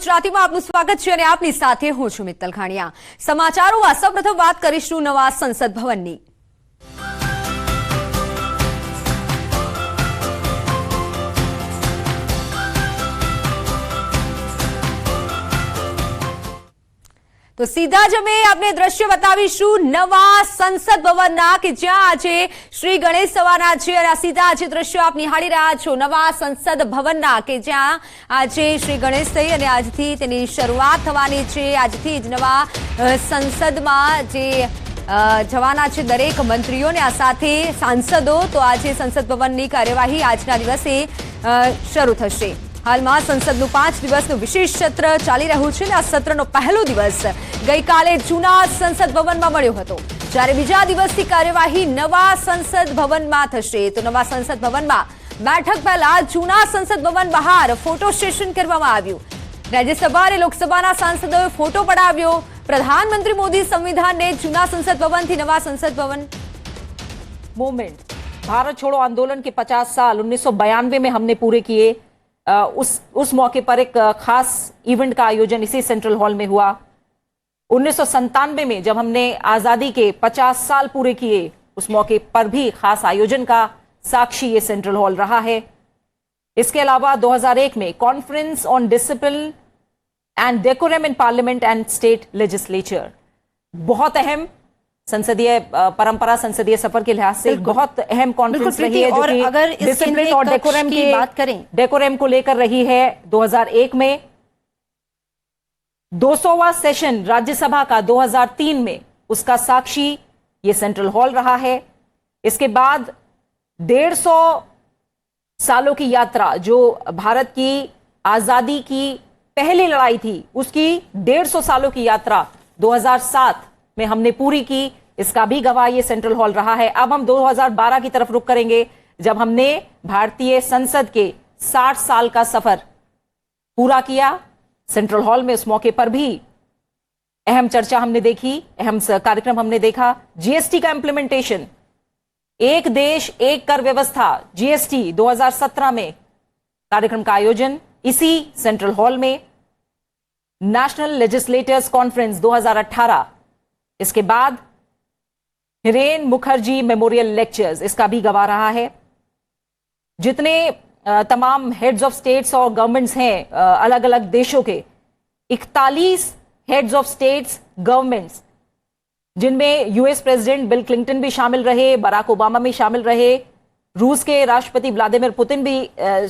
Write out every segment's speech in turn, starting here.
ગુજરાતીમાં આપનું સ્વાગત છે અને આપની સાથે હું છું મિત્તલ ખાણિયા। સમાચારોમાં સૌપ્રથમ વાત કરીશું નવા સંસદ ભવનની। तो सीधा ज अमे आपने दृश्य बतावीशुं नवा संसद भवनना के ज्यां आजे श्री गणेश सभाना छे अने सीधा आज दृश्य आप निहाळी रह्या छो नवा संसद भवनना के ज्यां आजे श्री गणेश थई अने आजथी तेनी शरूआत थवानी छे। आजथी ज नवा संसदमां जे जवाना छे दरेक मंत्रीओ ने आ साथे सांसदो तो आज संसद भवननी कार्यवाही आजना दिवसे शरू थशे। हाल में संसदનું 5 દિવસનું વિશેષ સત્ર ચાલી રહ્યું છે અને આ સત્રનો પહેલો દિવસ ગઈકાલે જૂના સંસદ ભવનમાં મળ્યો હતો, જ્યારે બીજા દિવસની કાર્યવાહી નવા સંસદ ભવનમાં થશે। તો નવા સંસદ ભવનમાં બેઠક પહેલા જૂના સંસદ ભવન બહાર ફોટો સેશન કરવામાં આવ્યું। રાજ્યસભા અને લોકસભાના સાંસદોએ ફોટો પડાવ્યો। પ્રધાનમંત્રી મોદી સંવિધાનને જૂના સંસદ ભવનથી નવા સંસદ भवन मूवमेंट भारत छोड़ो आंदोलन के 50 साल 1992 में हमने पूरे किए। उस मौके पर एक खास इवेंट का आयोजन इसी सेंट्रल हॉल में हुआ। 1997 में जब हमने आजादी के 50 साल पूरे किए, उस मौके पर भी खास आयोजन का साक्षी ये सेंट्रल हॉल रहा है। इसके अलावा 2001 में conference on discipline and decorum in parliament and state legislature, बहुत अहम संसदीय परंपरा, संसदीय सफर के लिहाज से बहुत अहम कॉन्फ्रेंस रही है, जो कि अगर डिसिप्लिन और डेकोरम की बात करें, डेकोरम को लेकर रही है। 2001 में 200वां सेशन राज्यसभा का 2003 में उसका साक्षी ये सेंट्रल हॉल रहा है। इसके बाद 150 सालों की यात्रा, जो भारत की आजादी की पहली लड़ाई थी, उसकी 150 सालों की यात्रा 2007 में हमने पूरी की, इसका भी गवाह ये सेंट्रल हॉल रहा है। अब हम 2012 की तरफ रुख करेंगे, जब हमने भारतीय संसद के 60 साल का सफर पूरा किया सेंट्रल हॉल में। उस मौके पर भी अहम चर्चा हमने देखी, अहम कार्यक्रम हमने देखा। जीएसटी का इंप्लीमेंटेशन, एक देश एक कर व्यवस्था, जीएसटी 2017 में कार्यक्रम का आयोजन इसी सेंट्रल हॉल में। नेशनल लेजिस्लेटर्स कॉन्फ्रेंस 2018, इसके बाद हिरेन मुखर्जी मेमोरियल लेक्चर्स, इसका भी गवाह रहा है। जितने तमाम हेड्स ऑफ स्टेट्स और गवर्नमेंट्स हैं अलग अलग देशों के, 41 हेड्स ऑफ स्टेट्स गवर्नमेंट्स, जिनमें यूएस प्रेसिडेंट बिल क्लिंटन भी शामिल रहे, बराक ओबामा भी शामिल रहे, रूस के राष्ट्रपति व्लादिमीर पुतिन भी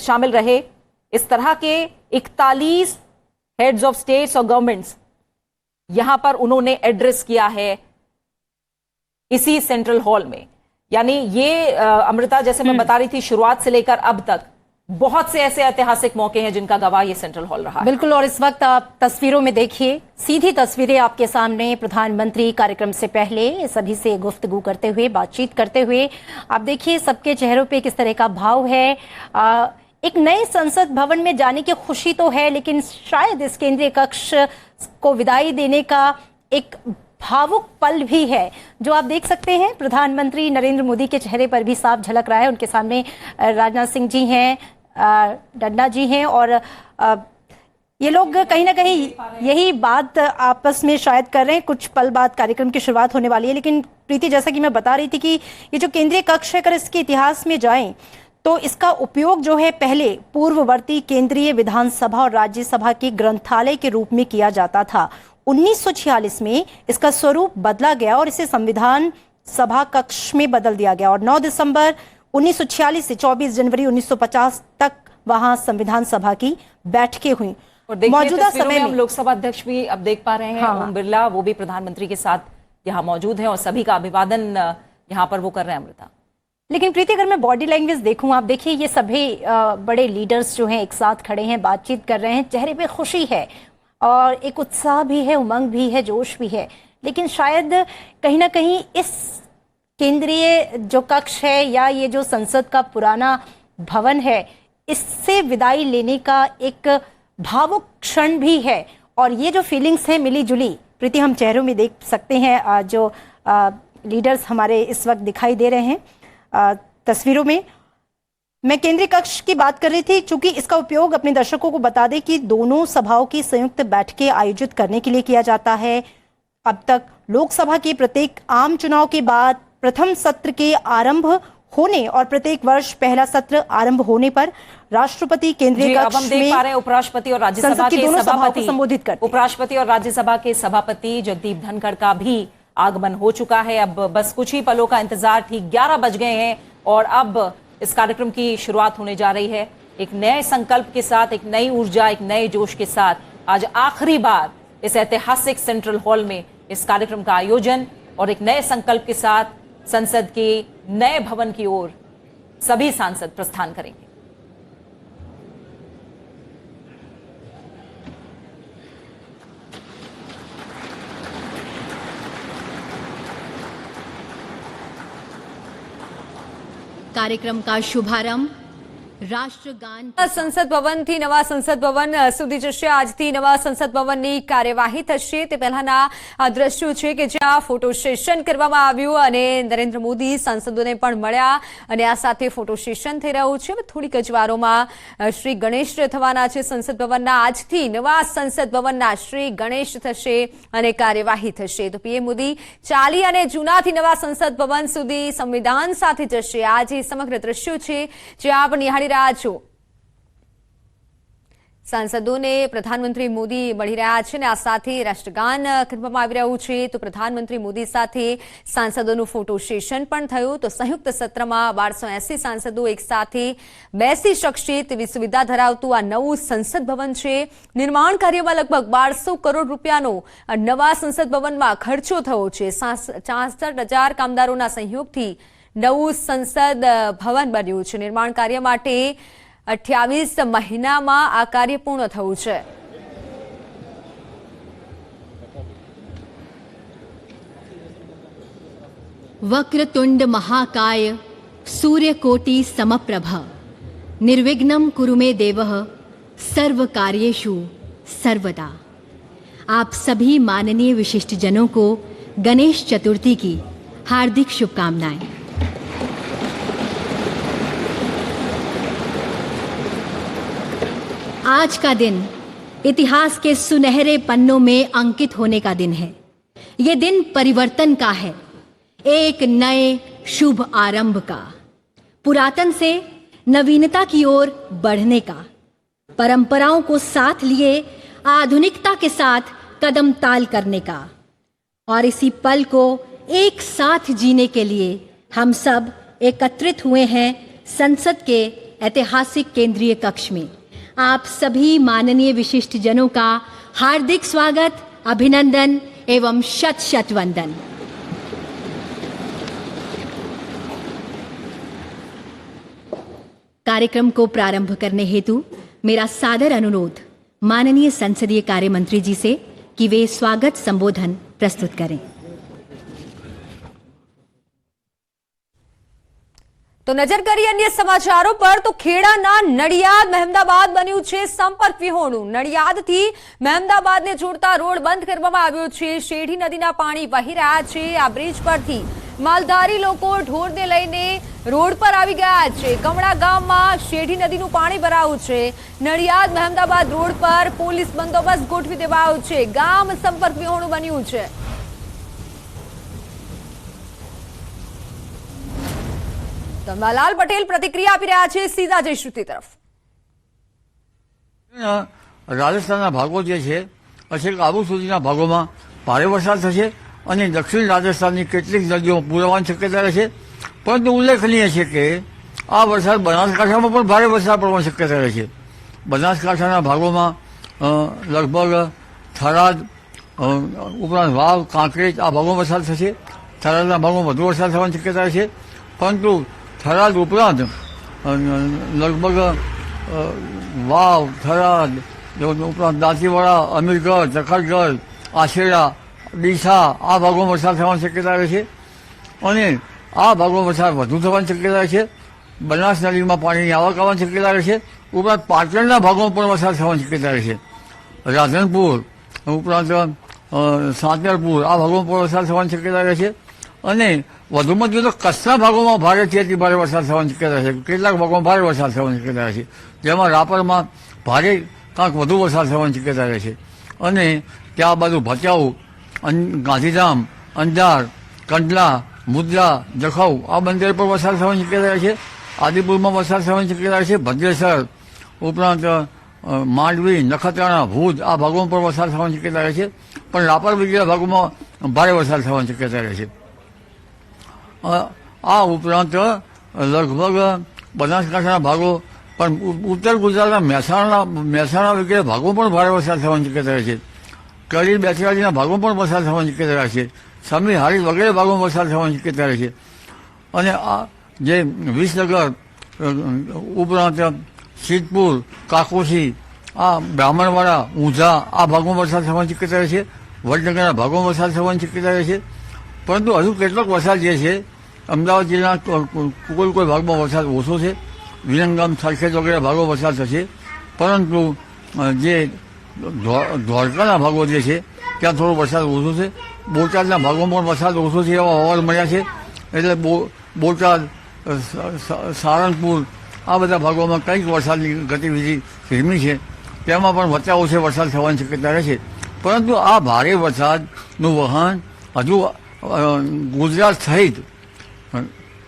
शामिल रहे। इस तरह के 41 हेड्स ऑफ स्टेट्स और गवर्नमेंट्स यहां पर उन्होंने एड्रेस किया है इसी सेंट्रल हॉल में। यानी ये अमृता, जैसे मैं बता रही थी, शुरुआत से लेकर अब तक बहुत से ऐसे ऐतिहासिक मौके हैं जिनका गवाह ये सेंट्रल हॉल रहा है। बिल्कुल। और इस वक्त आप तस्वीरों में देखिए, सीधी तस्वीरें आपके सामने। प्रधानमंत्री कार्यक्रम से पहले सभी से गुफ्तगू करते हुए, बातचीत करते हुए, आप देखिए सबके चेहरों पे किस तरह का भाव है। एक नए संसद भवन में जाने की खुशी तो है, लेकिन शायद इस केंद्रीय कक्ष को विदाई देने का एक भावुक पल भी है, जो आप देख सकते हैं। प्रधानमंत्री नरेंद्र मोदी के चेहरे पर भी साफ झलक रहा है। उनके सामने राजनाथ सिंह जी हैं, नड्डा जी हैं, और ये लोग कहीं ना कहीं यही बात आपस में शायद कर रहे हैं। कुछ पल बाद कार्यक्रम की शुरुआत होने वाली है। लेकिन प्रीति, जैसा कि मैं बता रही थी कि ये जो केंद्रीय कक्ष है, अगर इसके इतिहास में जाएं तो इसका उपयोग जो है पहले पूर्ववर्ती केंद्रीय विधानसभा और राज्यसभा के ग्रंथालय के रूप में किया जाता था। 1946 में इसका स्वरूप बदला गया और इसे संविधान सभा कक्ष में बदल दिया गया, और 9 दिसंबर 1946 से 24 जनवरी 1950 तक वहां संविधान सभा की बैठकें हुई। और मौजूदा समय में हम लोकसभा अध्यक्ष भी अब देख पा रहे हैं, ओम बिरला, वो भी प्रधानमंत्री के साथ यहाँ मौजूद हैं और सभी का अभिवादन यहाँ पर वो कर रहे हैं। अमृता, लेकिन प्रीति, अगर मैं बॉडी लैंग्वेज देखूं, आप देखिए ये सभी बड़े लीडर्स जो हैं एक साथ खड़े हैं, बातचीत कर रहे हैं, चेहरे पे खुशी है और एक उत्साह भी है, उमंग भी है, जोश भी है। लेकिन शायद कहीं ना कहीं इस केंद्रीय जो कक्ष है या ये जो संसद का पुराना भवन है, इससे विदाई लेने का एक भावुक क्षण भी है। और ये जो फीलिंग्स हैं मिली जुली, प्रीति, हम चेहरों में देख सकते हैं। जो लीडर्स हमारे इस वक्त दिखाई दे रहे हैं तस्वीरों में, मैं केंद्रीय कक्ष की बात कर रही थी, चूंकि इसका उपयोग अपने दर्शकों को बता दें कि दोनों सभाओं की संयुक्त बैठकें आयोजित करने के लिए किया जाता है। अब तक लोकसभा के प्रत्येक आम चुनाव के बाद प्रथम सत्र के आरंभ होने और प्रत्येक वर्ष पहला सत्र आरंभ होने पर राष्ट्रपति केंद्रीय अब कक्ष हम देख पा रहे हैं उपराष्ट्रपति और राज्यसभा संसद की के दोनों सभाओं को सभापति संबोधित करते हैं। उपराष्ट्रपति और राज्यसभा के सभापति जगदीप धनखड़ का भी आगमन हो चुका है। अब बस कुछ ही पलों का इंतजार, ठीक 11 बज गए हैं और अब इस कार्यक्रम की शुरुआत होने जा रही है। एक नए संकल्प के साथ, एक नई ऊर्जा, एक नए जोश के साथ आज आखिरी बार इस ऐतिहासिक सेंट्रल हॉल में इस कार्यक्रम का आयोजन और एक नए संकल्प के साथ संसद के नए भवन की ओर सभी सांसद प्रस्थान करेंगे। कार्यक्रम का शुभारंभ રાષ્ટ્રગાન સંસદ ભવનથી નવા સંસદ ભવન સુધી જશે। આજથી નવા સંસદ ભવનની કાર્યવાહી થશે। તે પહેલાના આ દ્રશ્યો છે કે જ્યાં ફોટો સેશન કરવામાં આવ્યું અને નરેન્દ્ર મોદી સાંસદોને પણ મળ્યા અને આ સાથે ફોટો સેશન થઈ રહ્યું છે। થોડીક જ વારોમાં શ્રી ગણેશ થવાના છે સંસદ ભવનના। આજથી નવા સંસદ ભવનના શ્રી ગણેશ થશે અને કાર્યવાહી થશે। તો પીએમ મોદી ચાલી અને જૂનાથી નવા સંસદ ભવન સુધી સંવિધાન સાથે જશે। આજે સમગ્ર દ્રશ્યો છે જે આપ નિહાળી રહ્યા છો। सांसदों ने प्रधानमंत्री मोदी मળી રહ્યા છે અને આ સાથે રાષ્ટ્રગાન કરવામાં આવી રહ્યું છે। તો પ્રધાનમંત્રી મોદી સાથે સાંસદોનું ફોટો સેશન પણ થયું। તો સંયુક્ત સત્રમાં 1280 સાંસદો એક સાથે બેસી શકશે તેવી સુવિધા ધરાવતું આ નવું સંસદ ભવન છે। નિર્માણ કાર્યમાં લગભગ 1200 કરોડ રૂપિયાનો નવા સંસદ ભવનમાં ખર્ચો થયો છે। 66,000 કામદારોના સહયોગથી નવું સંસદ ભવન બન્યું છે। નિર્માણ કાર્ય માટે 28 મહિનામાં આ કાર્ય પૂર્ણ થયું છે। વક્રતુંડ મહાકાય સૂર્યકોટિ સમપ્રભ निर्विघ्नं कुरु मे देवः सर्व कार्येषु सर्वदा। आप सभी माननीय विशिष्ट जनों को गणेश चतुर्थी की हार्दिक शुभकामनाएं। आज का दिन इतिहास के सुनहरे पन्नों में अंकित होने का दिन है। ये दिन परिवर्तन का है, एक नए शुभ आरंभ का, पुरातन से नवीनता की ओर बढ़ने का, परंपराओं को साथ लिए आधुनिकता के साथ कदम ताल करने का। और इसी पल को एक साथ जीने के लिए हम सब एकत्रित हुए हैं संसद के ऐतिहासिक केंद्रीय कक्ष में। आप सभी माननीय विशिष्ट जनों का हार्दिक स्वागत, अभिनंदन एवं शत शत वंदन। कार्यक्रम को प्रारंभ करने हेतु मेरा सादर अनुरोध माननीय संसदीय कार्य मंत्री जी से कि वे स्वागत संबोधन प्रस्तुत करें। तो नजर करिए अन्य समाचारों पर। तो खेड़ाना नडियाद મહેમદાબાદ બન્યું છે સંપર્ક વિહોણું। નડિયાદથી મહેમદાબાદને જોડતા રોડ બંધ કરવામાં આવ્યો છે। શેઢી નદીના પાણી વહી રહ્યા છે। આ બ્રિજ પરથી માલધારી લોકો ઢોરને લઈને રોડ પર આવી ગયા છે। કમળા ગામમાં શેઢી નદીનું પાણી ભરાયું છે। નડિયાદ મહેમદાબાદ રોડ પર પોલીસ બંદોબસ્ત ગોઠવી દેવાયો છે। ગામ સંપર્ક વિહોણું બન્યું છે। ધર્માલાલ પટેલ પ્રતિક્રિયા આપી રહ્યા છે। સીધા જઈશું તે તરફ। રાજસ્થાનના ભાગો જે છે છેક આબુ સુધીના ભાગોમાં ભારે વરસાદ થશે અને દક્ષિણ રાજસ્થાનની કેટલીક નદીઓ પૂરવાની શક્યતા રહેશે। પરંતુ ઉલ્લેખનીય છે કે આ વરસાદ બનાસકાંઠામાં પણ ભારે વરસાદ પડવાની શક્યતા રહેશે। બનાસકાંઠાના ભાગોમાં લગભગ થરાદ ઉપરાંત વાવ, કાંકરેજ આ ભાગોમાં વરસાદ થશે। થરાદના ભાગોમાં વધુ વરસાદ થવાની શક્યતા રહેશે। પરંતુ થરાદ ઉપરાંત લગભગ વાવ, થરાદ ઉપરાંત દાંતીવાડા, અમીરગઢ, જખરગઢ, આશેડા, ડીસા આ ભાગોમાં વરસાદ થવાની શક્યતા રહેશે અને આ ભાગોમાં વરસાદ વધુ થવાની શક્યતા રહેશે। બનાસ નદીમાં પાણીની આવક આવવાની શક્યતા રહેશે। ઉપરાંત પાટણના ભાગોમાં પણ વરસાદ થવાની શક્યતા રહેશે। રાધનપુર ઉપરાંત સાંતેરપુર આ ભાગોમાં પણ વરસાદ થવાની શક્યતા રહેશે। અને વધુમાં જોઈએ તો કચ્છના ભાગોમાં ભારેથી અતિ ભારે વરસાદ થવાની શક્યતા છે. કેટલાક ભાગોમાં ભારે વરસાદ થવાની શક્યતા છે, જેમાં રાપરમાં ભારે કાંક વધુ વરસાદ થવાની શક્યતા રહે છે. અને ત્યાં બાજુ ભચાઉ, ગાંધીધામ, અંજાર, કંડલા, મુદ્રા, જખૌ આ બંદર પર વરસાદ થવાની શક્યતા છે. આદિપુરમાં વરસાદ થવાની શક્યતા છે. ભદ્રેસર ઉપરાંત માંડવી, નખત્રાણા, ભુજ આ ભાગોમાં પણ વરસાદ થવાની શક્યતા રહે છે. પણ રાપર બીજા ભાગોમાં ભારે વરસાદ થવાની શક્યતા રહે છે. આ ઉપરાંત લગભગ બનાસકાંઠાના ભાગો પણ ઉત્તર ગુજરાતના મહેસાણા વગેરે ભાગોમાં પણ ભારે વરસાદ થવાની શક્યતા રહે છે. કડી, બેચરાજીના ભાગોમાં પણ વરસાદ થવાની શક્યતા રહે છે. સમી, હારીજ વગેરે ભાગોમાં વરસાદ થવાની શક્યતા રહે છે. અને આ જે વિસનગર ઉપરાંત સિદ્ધપુર, કાકોસી, આ બ્રાહ્મણવાડા, ઊંઝા આ ભાગોમાં વરસાદ થવાની શક્યતા રહે છે. વડનગરના ભાગોમાં વરસાદ થવાની શક્યતા રહે છે. પરંતુ હજુ કેટલોક વરસાદ જે છે અમદાવાદ જિલ્લાના કોઈ ભાગમાં વરસાદ ઓછો છે. વિરંગામ, સરખેજ વગેરે ભાગો વરસાદ થશે. પરંતુ જે દ્વારકાના ભાગો જે છે ત્યાં થોડો વરસાદ ઓછો છે. બોટાદના ભાગોમાં પણ વરસાદ ઓછો છે એવા અહેવાલ મળ્યા છે. એટલે બોટાદ, સારંગપુર આ બધા ભાગોમાં કંઈક વરસાદની ગતિવિધિ ધીમી છે. તેમાં પણ વચ્ચે ઓછે વરસાદ થવાની શક્યતા રહે છે. પરંતુ આ ભારે વરસાદનું વહન હજુ ગુજરાત સહિત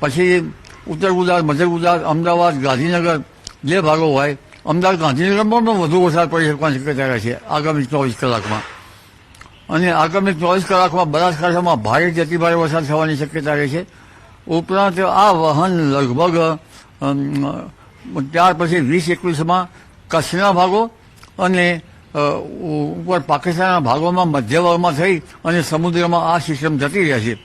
પછી ઉત્તર ગુજરાત, મધ્ય ગુજરાત, અમદાવાદ, ગાંધીનગર જે ભાગો હોય, અમદાવાદ, ગાંધીનગરમાં પણ વધુ વરસાદ પડી શકવાની શક્યતા રહે છે આગામી 24 કલાકમાં. અને આગામી 24 કલાકમાં બનાસકાંઠામાં ભારેથી અતિભારે વરસાદ થવાની શક્યતા રહે છે. ઉપરાંત આ વહન લગભગ ત્યાર પછી 20-21માં કચ્છના ભાગો અને ઉપર પાકિસ્તાનના ભાગોમાં મધ્ય ભાગમાં થઈ અને સમુદ્રમાં આ સિસ્ટમ જતી રહે છે.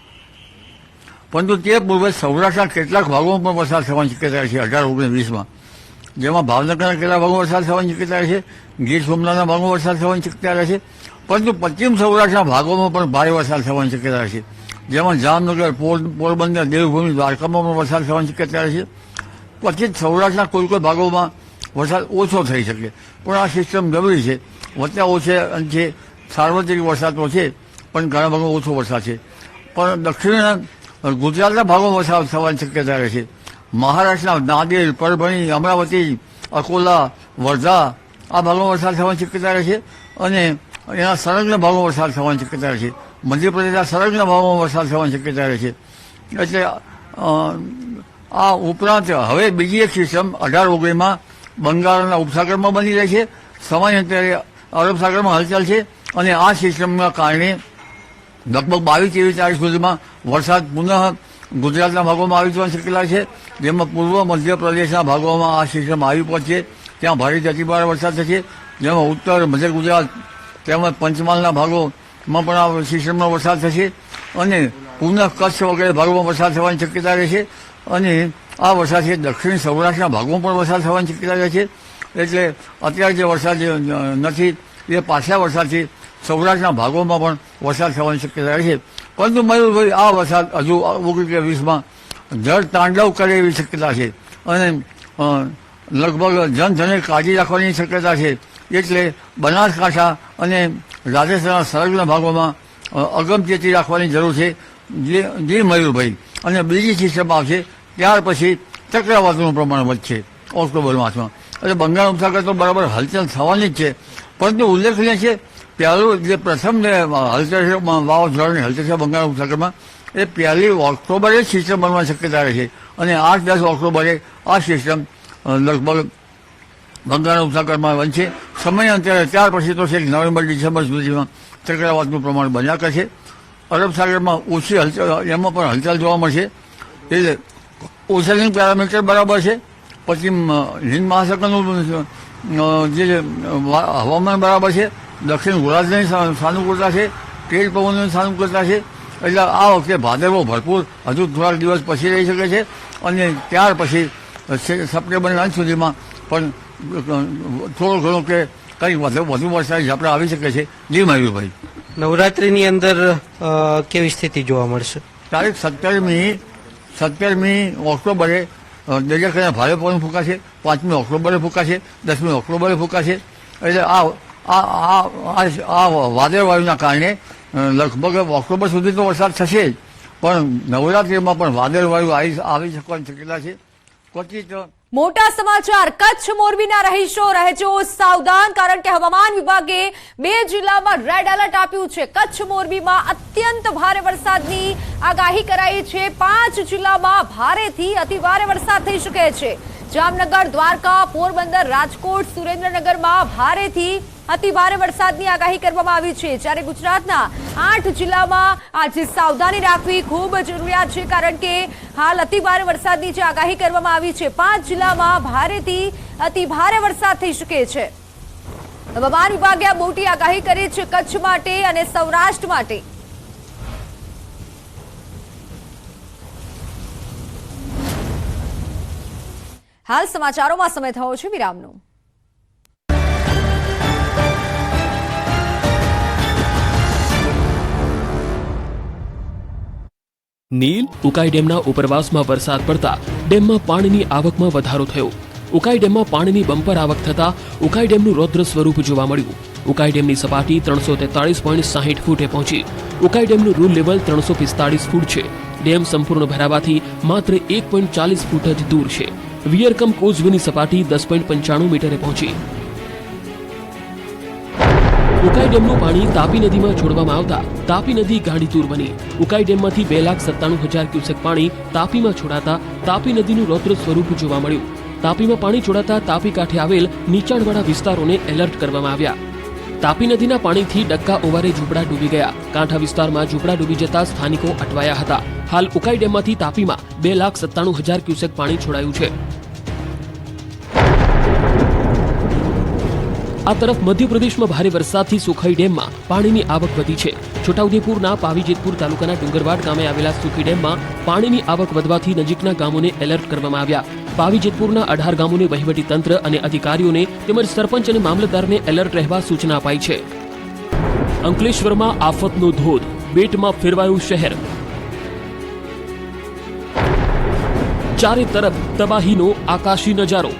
પરંતુ તે પૂર્વે સૌરાષ્ટ્રના કેટલાક ભાગોમાં પણ વરસાદ થવાની શક્યતા રહે છે 18-19-20માં. જેમાં ભાવનગરના કેટલાક ભાગોમાં વરસાદ થવાની શક્યતા રહે છે. ગીર સોમનાથના ભાગોમાં વરસાદ થવાની શક્યતા રહે છે. પરંતુ પશ્ચિમ સૌરાષ્ટ્રના ભાગોમાં પણ ભારે વરસાદ થવાની શક્યતા રહે છે. જેમાં જામનગર, પોરબંદર, દેવભૂમિ, દ્વારકામાં પણ વરસાદ થવાની શક્યતા રહે છે. પછી સૌરાષ્ટ્રના કોઈ ભાગોમાં વરસાદ ઓછો થઈ શકે. પણ આ સિસ્ટમ જરૂરી છે. વચ્ચે ઓછે અંશે સાર્વત્રિક વરસાદ તો છે, પણ ઘણા ભાગોમાં ઓછો વરસાદ છે. પણ દક્ષિણ ગુજરાતના ભાગોમાં વરસાદ થવાની શક્યતા રહે છે. મહારાષ્ટ્રના નાંદેડ, પરભણી, અમરાવતી, અકોલા, વર્ધા આ ભાગોમાં વરસાદ થવાની શક્યતા રહે છે. અને એના સંલગ્ન ભાગોમાં વરસાદ થવાની શક્યતા રહે છે. મધ્યપ્રદેશના સંલગ્ન ભાગોમાં વરસાદ થવાની શક્યતા રહે છે. એટલે આ ઉપરાંત હવે બીજી એક સિસ્ટમ 18-19માં બંગાળના ઉપસાગરમાં બની રહી છે. સમયાંતરે અરબ સાગરમાં હલચલ છે. અને આ સિસ્ટમના કારણે લગભગ 22-23 તારીખ સુધીમાં વરસાદ પુનઃ ગુજરાતના ભાગોમાં આવી જવાની શક્યતા છે. જેમાં પૂર્વ મધ્યપ્રદેશના ભાગોમાં આ સિસ્ટમ આવી પહોંચશે. ત્યાં ભારેથી અતિભારે વરસાદ થશે. જેમાં ઉત્તર મધ્ય ગુજરાત તેમજ પંચમહાલના ભાગોમાં પણ આ સિસ્ટમનો વરસાદ થશે. અને પુનઃ કચ્છ વગેરે ભાગોમાં વરસાદ થવાની શક્યતા રહેશે. અને આ વરસાદથી દક્ષિણ સૌરાષ્ટ્રના ભાગોમાં પણ વરસાદ થવાની શક્યતા રહે છે. એટલે અત્યારે જે વરસાદ નથી એ પાછલા વરસાદથી સૌરાષ્ટ્રના ભાગોમાં પણ વરસાદ થવાની શક્યતા રહે છે. પરંતુ મયુરભાઈ આ વરસાદ હજુ 19-20માં જળ તાંડવ કરે એવી શક્યતા છે. અને લગભગ જનધને કાળજી રાખવાની શક્યતા છે. એટલે બનાસકાંઠા અને રાજસ્થાનના સંલગ્ન ભાગોમાં અગમચેતી રાખવાની જરૂર છે. જે મયુરભાઈ અને બીજી સિસ્ટમ આવશે ત્યાર પછી ચક્રવાતનું પ્રમાણ વધશે ઓક્ટોબર માસમાં. એટલે બંગાળ ઉપસાગર તો બરાબર હલચલ થવાની જ છે. પરંતુ ઉલ્લેખનીય છે પહેલું જે પ્રથમ જે હલચલ છે વાવાઝોડાની હલચલ છે બંગાળ ઉપસાગરમાં એ 1 ઓક્ટોબરે સિસ્ટમ બનવાની શક્યતા રહે છે. અને 8-10 ઓક્ટોબરે આ સિસ્ટમ લગભગ બંગાળ ઉપસાગરમાં બનશે. સમયાંતરે ત્યાર પછી તો છેક નવેમ્બર-ડિસેમ્બર સુધીમાં ચક્રવાતનું પ્રમાણ બન્યા કરશે. અરબ સાગરમાં ઓછી હલચલ એમાં પણ હલચલ જોવા મળશે. એટલે ઓશનિક પેરામીટર બરાબર છે. પછી હિન્દ મહાસાગરનું જે હવામાન બરાબર છે. દક્ષિણ ગોળાર્ધની સાનુકૂળતા છે. તેજ પવનની સાનુકૂળતા છે. એટલે આ વખતે ભાદરવો ભરપૂર હજુ થોડાક દિવસ પછી રહી શકે છે. અને ત્યાર પછી સપ્ટેમ્બરના અંત સુધીમાં પણ થોડો ઘણો કે કંઈક વધુ વરસાદ ઝાપટા આવી શકે છે. જી મયુરભાઈ, નવરાત્રીની અંદર કેવી સ્થિતિ જોવા મળશે? તારીખ 17મી ઓક્ટોબરે દરિયાકાંઠે ભારે પવન ફૂંકાશે. 5મી ઓક્ટોબરે ફૂંકાશે. 10મી ઓક્ટોબરે ફૂંકાશે. એટલે આ વાદળ વાયુના કારણે લગભગ ઓક્ટોબર સુધી તો વરસાદ થશે જ. પણ નવરાત્રિમાં પણ વાદળવાયુ આવી શકવાની શક્યતા છે. ક્વચિત મોટા સમાચાર કચ્છ મોરબીના રહીશો રહેજો સાવધાન, કારણ કે હવામાન વિભાગે 2 જિલ્લામાં રેડ એલર્ટ આપ્યું છે. કચ્છ મોરબીમાં અત્યંત ભારે વરસાદની આગાહી કરાઈ છે. 5 જિલ્લામાં ભારેથી અતિભારે વરસાદ થઈ શકે છે. જામનગર, દ્વારકા, પોરબંદર, રાજકોટ, સુરેન્દ્રનગરમાં ભારેથી અતિભારે વરસાદની આગાહી કરવામાં આવી છે. જ્યારે ગુજરાતના 8 જિલ્લામાં આજે સાવધાની રાખવી ખૂબ જરૂરિયાત છે, કારણ કે હાલ અતિભારે વરસાદની જે આગાહી કરવામાં આવી છે 5 જિલ્લામાં ભારેથી અતિભારે વરસાદ થઈ શકે છે. હવામાન વિભાગે આ મોટી આગાહી કરી છે કચ્છ માટે અને સૌરાષ્ટ્ર માટે. હાલ સમાચારોમાં સમય થયો છે વિરામનો. નીલ ઉકાઈ ડેમના ઉપરવાસમાં વરસાદ પડતા ડેમમાં પાણીની આવકમાં વધારો થયો. ઉકાઈ ડેમમાં પાણીની બમ્પર આવક થતા ઉકાઈ ડેમનું રૌદ્ર સ્વરૂપ જોવા મળ્યું. ઉકાઈ ડેમની સપાટી 343.60 ફૂટે પહોંચી. ઉકાઈ ડેમનું રૂલ લેવલ 345 ફૂટ છે. ડેમ સંપૂર્ણ ભરાવાથી માત્ર 1.40 ફૂટ જ દૂર છે. વિયરકમ કોઝવેની સપાટી 10.95 મીટરે પહોંચી. ઉકાઈ ડેમનું પાણી તાપી નદીમાં છોડવામાં આવતા તાપી નદી ગાંડીતુર બની. ઉકાઈ ડેમમાંથી 2,97,000 ક્યુસેક પાણી તાપીમાં છોડાતા તાપી નદીનું રૌદ્ર સ્વરૂપ જોવા મળ્યું. તાપીમાં પાણી છોડાતા તાપી કાંઠે આવેલ નીચાણવાળા વિસ્તારોને એલર્ટ કરવામાં આવ્યા. તાપી નદીના પાણીથી ડક્કા ઓવારે ઝૂંપડા ડૂબી ગયા. કાંઠા વિસ્તારમાં ઝૂંપડા ડૂબી જતા સ્થાનિકો અટવાયા હતા. હાલ ઉકાઈ ડેમમાંથી તાપીમાં 2,97,000 ક્યુસેક પાણી છોડાયું છે. આ તરફ મધ્યપ્રદેશમાં ભારે વરસાદથી સુખાઈ ડેમમાં પાણીની આવક વધી છે. છોટાઉદેપુરના પાવીજેતપુર તાલુકાના ડુંગરવાડ ગામે આવેલા સુખી ડેમમાં પાણીની આવક વધવાથી નજીકના ગામોને એલર્ટ કરવામાં આવ્યા. પાવીજેતપુરના 18 ગામોને વહીવટી તંત્ર અને અધિકારીઓને તેમજ સરપંચ અને મામલતદારને એલર્ટ રહેવા સૂચના અપાઈ છે. અંકલેશ્વરમાં આફતનો ધોધ, બેટમાં ફેરવાયું શહેર. ચારે તરફ તબાહીનો આકાશી નજારો.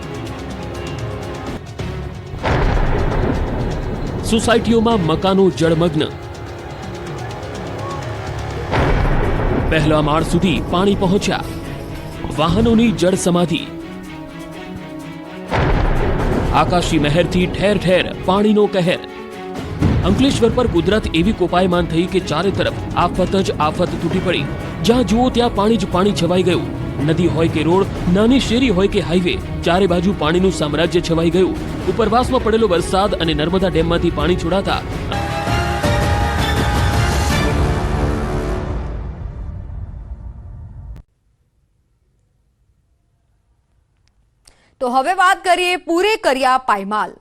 સોસાયટીઓમાં મકાનો જળમગ્ન. પહેલા માળ સુધી પાણી પહોંચ્યા. વાહનોની જળ સમાધિ. આકાશી મહેરથી ઠેર ઠેર પાણીનો કહેર. અંકલેશ્વર પર કુદરત એવી કોપાયમાન થઈ કે ચારે તરફ આફત જ આફત તૂટી પડી. જ્યાં જુઓ ત્યાં પાણી જ પાણી છવાઈ ગયું. નદી હોય કે રોડ, નાની શેરી હોય કે હાઈવે, ચારે બાજુ પાણીનું સામ્રાજ્ય છવાઈ ગયું. ઉપરવાસમાં પડેલો વરસાદ અને નર્મદા ડેમમાંથી પાણી છોડાતા તો હવે વાત કરીએ પૂરે કર્યા પાયમાલ.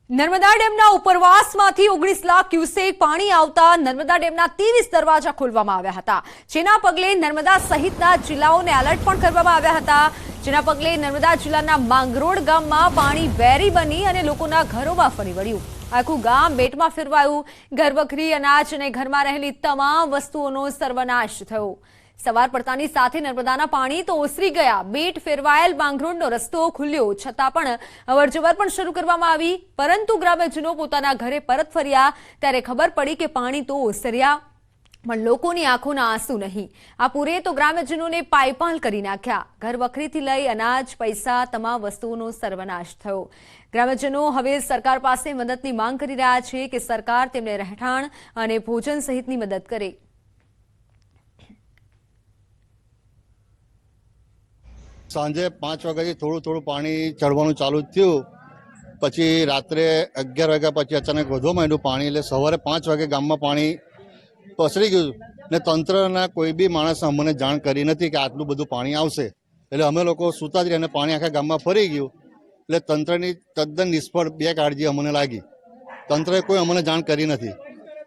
નર્મદા ડેમના ઉપરવાસમાંથી 19 લાખ ક્યુસેક પાણી આવતા નર્મદા ડેમના 23 દરવાજા ખોલવામાં આવ્યા હતા. જેના પગલે નર્મદા સહિતના જિલ્લાઓને એલર્ટ પણ કરવામાં આવ્યા હતા. જેના પગલે નર્મદા જિલ્લાના માંગરોળ ગામમાં પાણી વેરી બની અને લોકોના ઘરોમાં ફરી વળ્યું. આખું ગામ બેટમાં ફેરવાયું. ઘરવખરી, અનાજ અને ઘરમાં રહેલી તમામ વસ્તુઓનો સર્વનાશ થયો. સવાર પડતાની સાથે નર્મદાના પાણી તો ઓસરી ગયા. બેટ ફેરવાયેલ માંગરોળનો રસ્તો ખુલ્યો છતાં પણ અવરજવર પણ શરૂ કરવામાં આવી. પરંતુ ગ્રામજનો પોતાના ઘરે પરત ફર્યા ત્યારે ખબર પડી કે પાણી તો ઓસર્યા પણ લોકોની આંખોના આંસુ નહીં. આ પૂરે તો ગ્રામજનોને પાયપાલ કરી નાખ્યા. ઘર વખરીથી લઈ અનાજ, પૈસા, તમામ વસ્તુઓનો સર્વનાશ થયો. ગ્રામજનો હવે સરકાર પાસે મદદની માંગ કરી રહ્યા છે કે સરકાર તેમને રહેઠાણ અને ભોજન સહિતની મદદ કરે. સાંજે 5 વાગ્યાથી થોડું પાણી ચડવાનું ચાલુ થયું. પછી રાત્રે 11 વાગ્યા પછી અચાનક વધવા માંડ્યું પાણી. એટલે સવારે 5 વાગે ગામમાં પાણી પસરી ગયું ને તંત્રના કોઈ બી માણસે અમને જાણ કરી નથી કે આટલું બધું પાણી આવશે. એટલે અમે લોકો સૂતા જ રહીને પાણી આખા ગામમાં ફરી ગયું. એટલે તંત્રની તદ્દન નિષ્ફળ બેકાળજી અમને લાગી. તંત્રએ કોઈ અમને જાણ કરી નથી.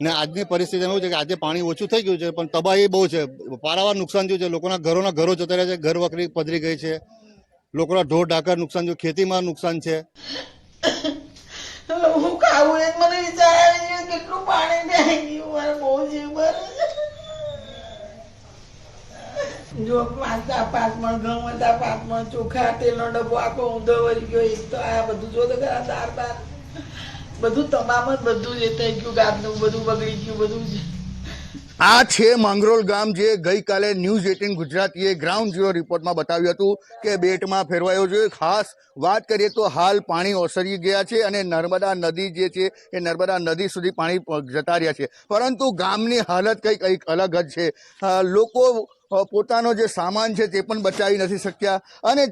ને આજની પરિસ્થિતિ એવું છે કે આજે પાણી ઓછું થઈ ગયું છે પણ તબાહી બહુ છે. પારાવાર નુકસાન થયું છે. લોકોના ઘરો જતા રહ્યા છે. ઘર વખરી પધરી ગઈ છે. લોકોના ઢોર ઢાકર નુકસાન થયું. ખેતીમાં નુકસાન છે. હું ખાવું એ મને વિચાર આવી ગયો કેટલું પાણી બેહી ગયું. મારે બહુ જીવ ભરે. જો 5 મણ ઘઉં હતા, 5 મણ ચોખા, તેલનો ડબ્બો આખો ઊંધો વળી ગયો. એક તો આ બધું જો તો ખરા દાળ બાર બધું તમામ જ બધું જ થઈ ગયું. ગામનું બધું બગડી ગયું બધું જ. આ છે માંગરોળ ગામ, જે ગઈકાલે ન્યૂઝ 18 ગુજરાતીએ ગ્રાઉન્ડ ઝીરો રિપોર્ટમાં બતાવ્યું હતું કે બેટમાં ફેરવાયો છે. ખાસ વાત કરીએ તો હાલ પાણી ઓસરી ગયા છે અને નર્મદા નદી જે છે એ નર્મદા નદી સુધી પાણી જતા રહ્યા છે. પરંતુ ગામની હાલત કંઈક અલગ જ છે. લોકો પોતાનો જે સામાન છે તે પણ બચાવી નથી શક્યા અને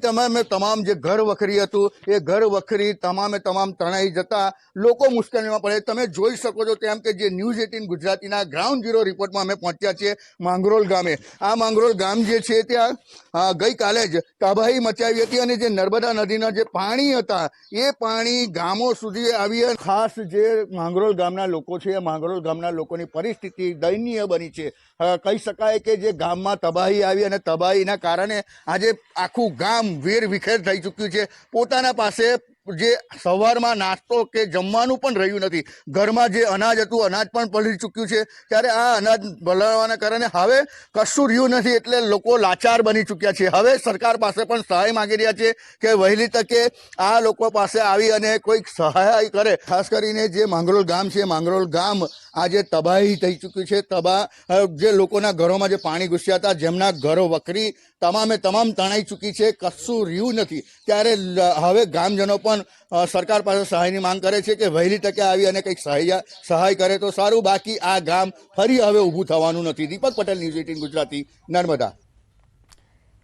તમામ જે ઘર વખરી હતું એ ઘર વખરી તમામ તણાઈ જતા લોકો મુશ્કેલીમાં પડે. તમે જોઈ શકો છો તેમ કે જે ન્યૂઝ 18 ગુજરાતીના ગ્રાઉન્ડ ઝીરો રિપોર્ટમાં અમે પહોંચ્યા છીએ માંગરોળ ગામે. આ માંગરોળ ગામ જે છે ત્યાં ગઈકાલે જ તબાહી મચાવી હતી અને જે નર્મદા નદીના જે પાણી હતા એ પાણી ગામો સુધી આવી. ખાસ જે માંગરોળ ગામના લોકો છે, માંગરોળ ગામના લોકોની પરિસ્થિતિ દયનીય બની છે. કહી શકાય કે જે ગામમાં તબાહી આવી અને તબાહીના કારણે આજે આખું ગામ વેર વિખેર થઈ ચૂક્યું છે. પોતાના પાસે જે સવારમાં નાસ્તો કે જમવાનું પણ રહ્યું નથી. ઘરમાં જે અનાજ હતું અનાજ પણ પલળી ચૂક્યું છે. ત્યારે આ અનાજ પલળવાના કારણે હવે કશું રહ્યું નથી, એટલે લોકો લાચાર બની ચૂક્યા છે. હવે સરકાર પાસે પણ સહાય માંગી રહ્યા છે કે વહેલી તકે આ લોકો પાસે આવી અને કોઈક સહાય કરે. ખાસ કરીને જે માંગરોળ ગામ છે, માંગરોળ ગામ આજે તબાહી થઈ ચૂક્યું છે. જે લોકોના ઘરોમાં જે પાણી ઘૂસ્યા હતા, જેમના ઘરો વખરી તમામ તણાઈ ચૂકી છે, કશું રહ્યું નથી. ત્યારે હવે ગામજનો પણ સરકાર પાસે સહાયની માંગ કરે છે કે વહેલી તકે આવી અને કંઈક સહાય કરે તો સારું. બાકી આ ગામ ફરી હવે ઊભું થવાનું નથી. દીપક પટેલ, ન્યૂઝ 18 ગુજરાતી, નર્મદા.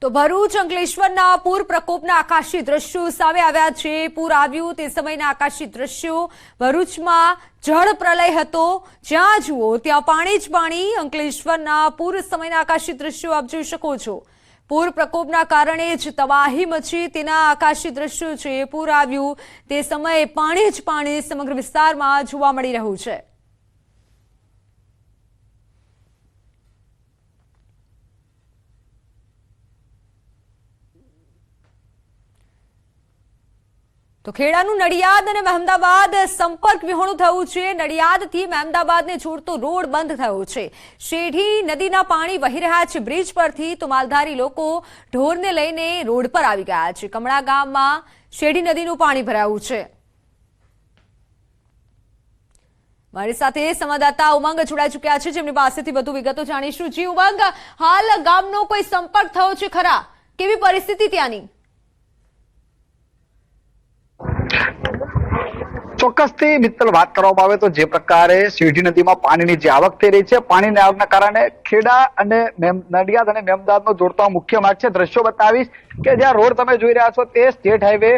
તો ભરૂચ અંકલેશ્વરના પૂર પ્રકોપના આકાશી દ્રશ્યો સામે આવ્યા છે. પૂર આવ્યું તે સમયના આકાશી દ્રશ્યો. ભરૂચમાં જળ પ્રલય હતો, જ્યાં જુઓ ત્યાં પાણી જ પાણી. અંકલેશ્વરના પૂર સમયના આકાશી દ્રશ્યો આપ જોઈ શકો છો. પૂર પ્રકોપના કારણે જ તબાહી મચી તેના આકાશી દ્રશ્યો છે. પૂર આવ્યું તે સમયે પાણી જ પાણી સમગ્ર વિસ્તારમાં જોવા મળી રહ્યું છે. તો ખેડાનું નડિયાદ અને મહેમદાબાદ સંપર્ક વિહોણું થયું છે. નડિયાદથી મહેમદાબાદને જોડતો રોડ બંધ થયો છે. શેઢી નદીના પાણી વહી રહ્યા છે બ્રિજ પરથી. તો માલધારી લોકો ઢોરને લઈને રોડ પર આવી ગયા છે. કમળા ગામમાં શેઢી નદીનું પાણી ભરાયું છે. મારી સાથે સંવાદદાતા ઉમંગ જોડાઈ ચુક્યા છે, જેમની પાસેથી વધુ વિગતો જાણીશું. જી ઉમંગ, હાલ ગામનો કોઈ સંપર્ક થયો છે ખરા? કેવી પરિસ્થિતિ ત્યાંની? ચોક્કસથી મિત્તલ વાત કરવામાં આવે તો જે પ્રકારે શેઢી નદીમાં પાણીની જે આવક થઈ રહી છે, પાણીની આવકના કારણે ખેડા અને નડિયાદ અને મહેમદાબાદનો જોડતો મુખ્ય માર્ગ છે. દ્રશ્યો બતાવીશ કે જ્યાં રોડ તમે જોઈ રહ્યા છો તે સ્ટેટ હાઈવે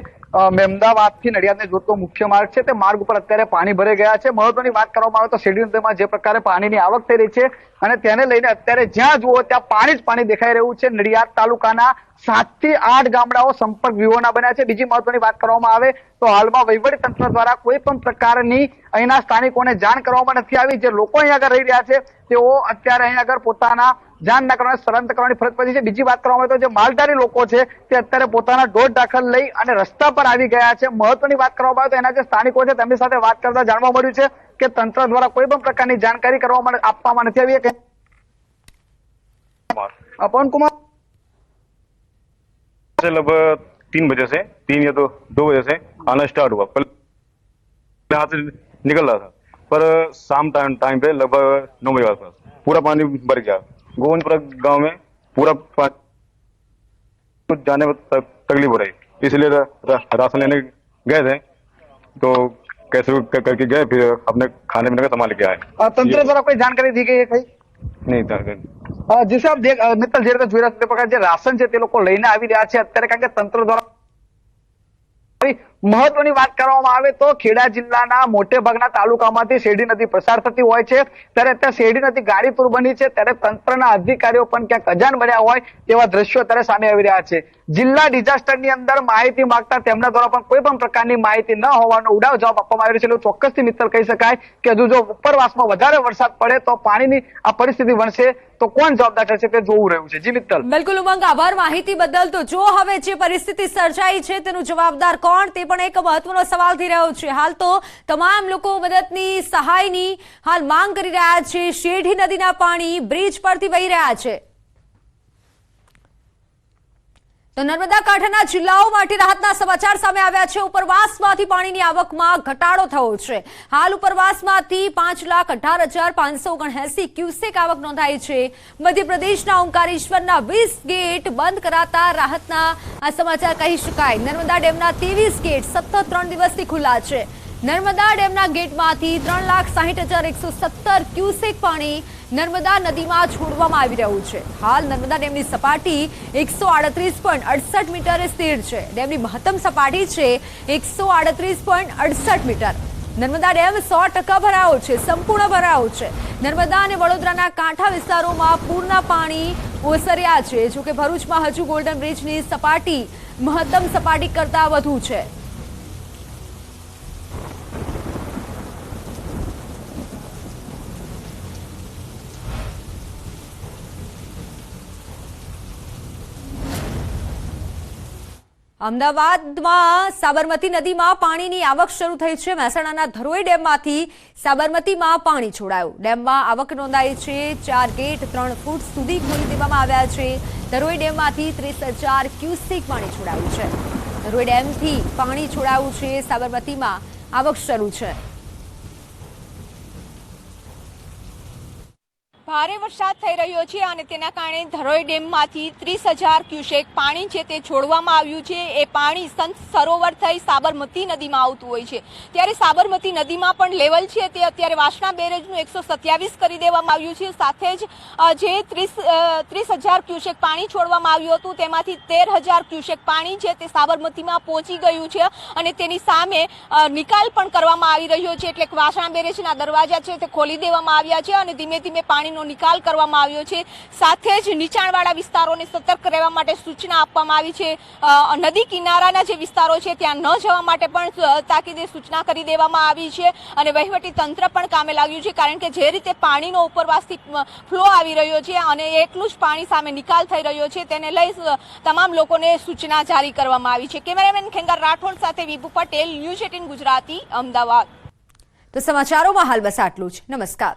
મહેમદાબાદ થી નડિયાદને જોડતો મુખ્ય માર્ગ છે. તે માર્ગ ઉપર અત્યારે પાણી ભરાઈ ગયા છે. મહત્વની વાત કરવામાં આવે તો શેઢી નદીમાં જે પ્રકારે પાણીની આવક થઈ રહી છે અને તેને લઈને અત્યારે જ્યાં જુઓ ત્યાં પાણી જ પાણી દેખાઈ રહ્યું છે. નડિયાદ તાલુકાના 7 થી 8 ગામડાઓ સંપર્ક વિહોણા બન્યા છે. બીજી મહત્વની વાત કરવામાં આવે તો હાલમાં વહીવટી તંત્ર દ્વારા કોઈ પણ પ્રકારની અહીંના સ્થાનિકોને જાણ કરવામાં નથી આવી. જે લોકો અહીં આગળ રહી રહ્યા છે તેઓ અત્યારે અહીં આગળ પોતાના જાન ના કરવાને સ્થળાંતર કરવાની ફરજ પડી છે. બીજી વાત કરવામાં આવે તો જે માલધારી લોકો છે તે અત્યારે પોતાના ઢોર દાખલ લઈ અને રસ્તા પર આવી ગયા છે. મહત્વની વાત કરવામાં આવે તો એના જે સ્થાનિકો છે તેમની સાથે વાત કરતા જાણવા મળ્યું છે કે તંત્ર દ્વારા કોઈ પણ પ્રકારની જાણકારી આપવામાં નથી આવી. પવન કુમાર, लगभग 3 बजे से 3 या तो 2 बजे से आना स्टार्ट हुआ. पहले हाथ से निकल रहा था, पर शाम टाइम पे लगभग 9 बजे आसपास पूरा पानी भर गया. गोविंदपुरा गांव में पूरा पानी जाने में तकलीफ हो रही, इसलिए राशन लेने गए थे तो कैसे करके गए, फिर अपने खाने पीने का सामान लेके आए. તંત્ર દ્વારા કોઈ જાણકારી દી ગઈ છે? नहीं था. जिसे आप देख मित्तल જે રીતે જોઈ રહ્યા છો તે પ્રકાર જે રાશન છે તે લોકો લઈને આવી રહ્યા છે અત્યારે, કારણ કે તંત્ર દ્વારા મહત્વની વાત કરવામાં આવે તો ખેડા જિલ્લાના મોટે ભાગના તાલુકામાંથી શેરડી નદી પસાર થતી હોય છે. ત્યારે અત્યારે શેરડી નદી ગાડીતુર બની છે. ત્યારે તંત્રના અધિકારીઓ પણ ક્યાંક અજાણ બન્યા હોય તેવા દ્રશ્યો અત્યારે સામે આવી રહ્યા છે. જિલ્લા ડિઝાસ્ટરની અંદર માહિતી માંગતા તેમના દ્વારા પણ કોઈ પણ પ્રકારની માહિતી ન હોવાનો ઉડાવ જવાબ આપવામાં આવી રહ્યો છે. ચોક્કસથી મિત્તલ કહી શકાય કે હજુ જો ઉપરવાસમાં વધારે વરસાદ પડે તો પાણીની આ પરિસ્થિતિ બનશે તો કોણ જવાબદાર થશે તે જોવું રહ્યું છે. જી મિત્તલ. બિલકુલ ઉમંગ, આભાર માહિતી બદલ. તો જો હવે જે પરિસ્થિતિ સર્જાઈ છે તેનું જવાબદાર કોણ, તે પણ એક મહત્વનો સવાલ થઈ રહ્યો છે. હાલ તો તમામ લોકો મદદની, સહાયની હાલ માંગ કરી રહ્યા છે. શેઢી નદીના પાણી બ્રિજ પરથી વહી રહ્યા છે. તો નર્મદા કાંઠાના જિલ્લાઓ માટે રાહતના સમાચાર સામે આવ્યા છે। ઉપરવાસમાંથી પાણીની આવકમાં ઘટાડો થયો છે। હાલ ઉપરવાસમાંથી 5,18,579 ક્યુસેક આવક નોંધાઈ છે। મધ્યપ્રદેશના ઓમકારેશ્વરના 20 ગેટ બંધ કરાતા રાહતના આ સમાચાર કહી શકાય। નર્મદા ડેમના 23 ગેટ સતત 3 દિવસથી ખુલ્લા છે। નર્મદા ડેમના ગેટમાંથી 3,60,117 ક્યુસેક પાણી નર્મદા નદીમાં છોડવામાં આવી રહ્યું છે। હાલ નર્મદા ડેમની સપાટી 138.68 મીટરે સ્થિર છે। ડેમની મહત્તમ સપાટી છે 138.68 મીટર। નર્મદા ડેમ 100% ભરાયો છે, સંપૂર્ણ ભરાયો છે। નર્મદા અને વડોદરાના કાંઠા વિસ્તારોમાં પૂરના પાણી ઓસર્યા છે। જોકે ભરૂચમાં હજુ ગોલ્ડન બ્રિજની સપાટી મહત્તમ સપાટી કરતાં વધુ છે। અમદાવાદમાં સાબરમતી નદીમાં પાણીની આવક શરૂ થઈ છે। મહેસાણાના ધરોઈ ડેમમાંથી સાબરમતીમાં પાણી છોડાયું। ડેમમાં આવક નોંધાઈ છે। 4 ગેટ 3 ફૂટ સુધી ખોલી દેવામાં આવ્યા છે। ધરોઈ ડેમમાંથી 30,000 ક્યુસેક પાણી છોડાયું છે। ધરોઈ ડેમથી પાણી છોડાયું છે। સાબરમતીમાં આવક શરૂ છે। ભારે વરસાદ થઈ રહ્યો છે અને તેના કારણે ધરોઈ ડેમમાંથી 30,000 ક્યુસેક પાણી છે તે છોડવામાં આવ્યું છે। એ પાણી સંત સરોવર થઈ સાબરમતી નદીમાં આવતું હોય છે। ત્યારે સાબરમતી નદીમાં પણ લેવલ છે તે અત્યારે વાસણા બેરેજનું 127 કરી દેવામાં આવ્યું છે। સાથે જ જે 30,000 ક્યુસેક પાણી છોડવામાં આવ્યું હતું તેમાંથી 13,000 ક્યુસેક પાણી છે તે સાબરમતીમાં પહોંચી ગયું છે અને તેની સામે નિકાલ પણ કરવામાં આવી રહ્યો છે। એટલે વાસણા બેરેજના દરવાજા છે તે ખોલી દેવામાં આવ્યા છે અને ધીમે ધીમે પાણી નિકાલ કરવામાં આવ્યો છે। સાથે જ નીચાણવાળા વિસ્તારોને સતર્ક રહેવા માટે સૂચના આપવામાં આવી છે। નદી કિનારાના જે વિસ્તારો છે ત્યાં ન જવા માટે પણ તાકીદે સૂચના કરી દેવામાં આવી છે અને વહીવટી તંત્ર પણ કામે લાગ્યું છે। કારણ કે જે રીતે પાણીનો ઉપરવાસથી ફ્લો આવી રહ્યો છે અને એટલું જ પાણી સામે નિકાલ થઈ રહ્યો છે તેને લઈ તમામ લોકોને સૂચના જારી કરવામાં આવી છે। કેમેરામેન ખેંગાર રાઠોડ સાથે વિભુ પટેલ, ન્યૂઝ 18 ગુજરાતી, અમદાવાદ। તો સમાચારોમાં હાલ બસ આટલું જ। નમસ્કાર।